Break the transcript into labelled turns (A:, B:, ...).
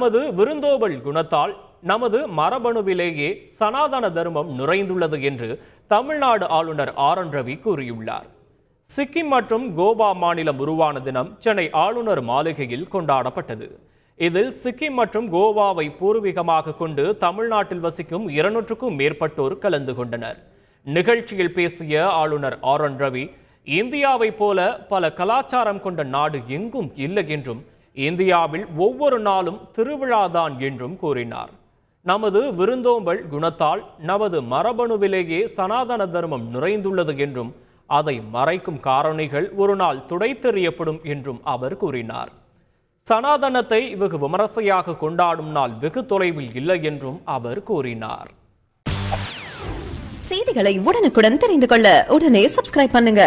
A: நமது விருந்தோம்பல் குணத்தால் நமது மரபணுவிலேயே சனாதன தர்மம் நுழைந்துள்ளது என்று தமிழ்நாடு ஆளுநர் ஆர்.என். ரவி கூறியுள்ளார். சிக்கிம் மற்றும் கோவா மாநிலம் உருவான தினம் சென்னை ஆளுநர் மாளிகையில் கொண்டாடப்பட்டது. இதில் சிக்கிம் மற்றும் கோவாவை பூர்வீகமாக கொண்டு தமிழ்நாட்டில் வசிக்கும் 200க்கும் மேற்பட்டோர் கலந்து கொண்டனர். நிகழ்ச்சியில் பேசிய ஆளுநர் ஆர்.என். ரவி, இந்தியாவை போல பல கலாச்சாரம் கொண்ட நாடு எங்கும் இல்லை என்றும், இந்தியாவில் ஒவ்வொரு நாளும் திருவிழாதான் என்றும் கூறினார். நமது விருந்தோம்பல் குணத்தால் நமது மரபணுவிலேயே சனாதன தர்மம் நுழைந்துள்ளது என்றும், அதை மறைக்கும் காரணிகள் ஒரு நாள் துடைத்தெறியப்படும் என்றும் அவர் கூறினார். சனாதனத்தை வெகு விமர்சையாக கொண்டாடும் நாள் வெகு தொலைவில் இல்லை என்றும் அவர் கூறினார்.
B: செய்திகளை உடனுக்குடன் தெரிந்து கொள்ள உடனே சப்ஸ்கிரைப் பண்ணுங்க.